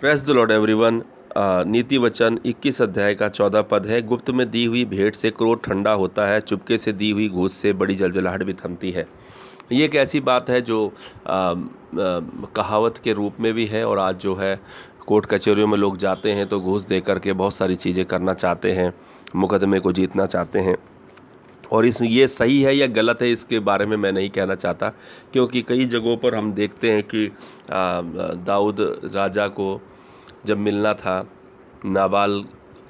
Press the Lord everyone. नीति वचन 21 अध्याय का 14 पद है, गुप्त में दी हुई भेंट से क्रोध ठंडा होता है, चुपके से दी हुई घूस से बड़ी जलजलाहट भी थमती है। ये एक ऐसी बात है जो कहावत के रूप में भी है, और आज जो है कोर्ट कचहरियों में लोग जाते हैं तो घूस दे करके बहुत सारी चीज़ें करना चाहते हैं, मुकदमे को जीतना चाहते हैं। और ये सही है या गलत है इसके बारे में मैं नहीं कहना चाहता, क्योंकि कई जगहों पर हम देखते हैं कि दाऊद राजा को जब मिलना था, नाबाल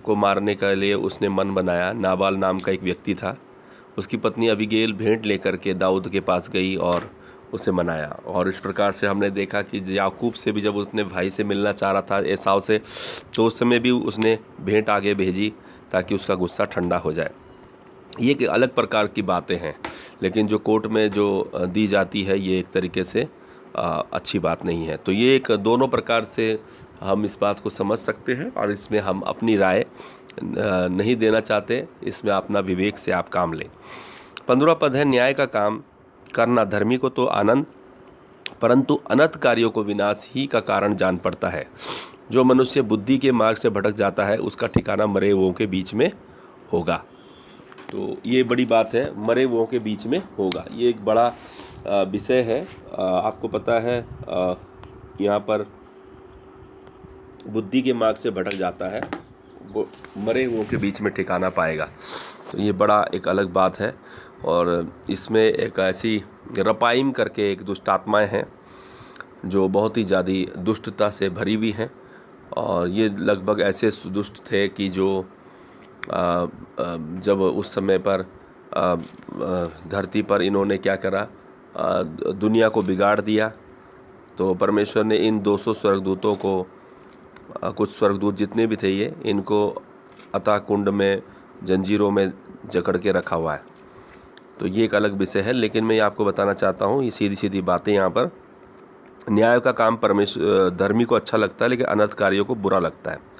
को मारने के लिए उसने मन बनाया। नाबाल नाम का एक व्यक्ति था, उसकी पत्नी अबीगैल भेंट लेकर के दाऊद के पास गई और उसे मनाया। और इस प्रकार से हमने देखा कि याकूब से भी जब उसने भाई से मिलना चाह रहा था एसाव से, तो उस समय भी उसने भेंट आगे भेजी ताकि उसका गुस्सा ठंडा हो जाए। ये एक अलग प्रकार की बातें हैं, लेकिन जो कोर्ट में जो दी जाती है ये एक तरीके से अच्छी बात नहीं है। तो ये एक दोनों प्रकार से हम इस बात को समझ सकते हैं, और इसमें हम अपनी राय नहीं देना चाहते, इसमें अपना विवेक से आप काम लें। 15वां पद है, न्याय का काम करना धर्मी को तो आनंद, परंतु अनर्थ कार्यों को विनाश ही का कारण जान पड़ता है। जो मनुष्य बुद्धि के मार्ग से भटक जाता है उसका ठिकाना मरे हुओं के बीच में होगा। तो ये बड़ी बात है, मरे हुओं के बीच में होगा। ये एक बड़ा विषय है। आपको पता है यहाँ पर बुद्धि के मार्ग से भटक जाता है वो मरे हुओं के बीच में ठिकाना पाएगा। तो ये बड़ा एक अलग बात है। और इसमें एक ऐसी रपाइम करके एक दुष्टात्माएं हैं जो बहुत ही ज़्यादा दुष्टता से भरी हुई हैं, और ये लगभग ऐसे दुष्ट थे कि जो जब उस समय पर धरती पर इन्होंने क्या करा, दुनिया को बिगाड़ दिया। तो परमेश्वर ने इन 200 स्वर्गदूतों को, कुछ स्वर्गदूत जितने भी थे ये, इनको अतः कुंड में जंजीरों में जकड़ के रखा हुआ है। तो ये एक अलग विषय है, लेकिन मैं ये आपको बताना चाहता हूँ, ये सीधी सीधी बातें यहाँ पर। न्याय का काम परमेश्वर धर्मी को अच्छा लगता है, लेकिन अनर्थ कार्यों को बुरा लगता है।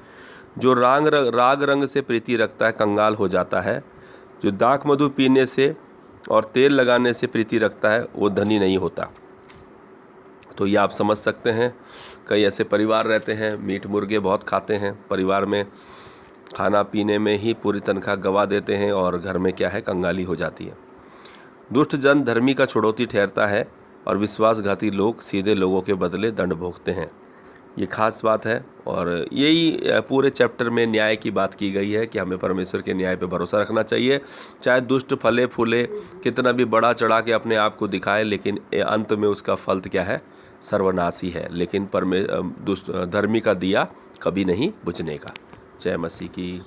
जो राग रंग से प्रीति रखता है कंगाल हो जाता है, जो दाख मधु पीने से और तेल लगाने से प्रीति रखता है वो धनी नहीं होता। तो ये आप समझ सकते हैं, कई ऐसे परिवार रहते हैं, मीट मुर्गे बहुत खाते हैं, परिवार में खाना पीने में ही पूरी तनख्वाह गवा देते हैं, और घर में क्या है, कंगाली हो जाती है। दुष्ट जन धर्मी का छुड़ौती ठहरता है, और विश्वासघाती लोग सीधे लोगों के बदले दंड भोगते हैं। ये खास बात है, और यही पूरे चैप्टर में न्याय की बात की गई है कि हमें परमेश्वर के न्याय पे भरोसा रखना चाहिए। चाहे दुष्ट फले फूले, कितना भी बड़ा चढ़ा के अपने आप को दिखाए, लेकिन अंत में उसका फल क्या है, सर्वनाशी है। लेकिन दुष्ट धर्मी का दिया कभी नहीं बुझने का। जय मसीह की।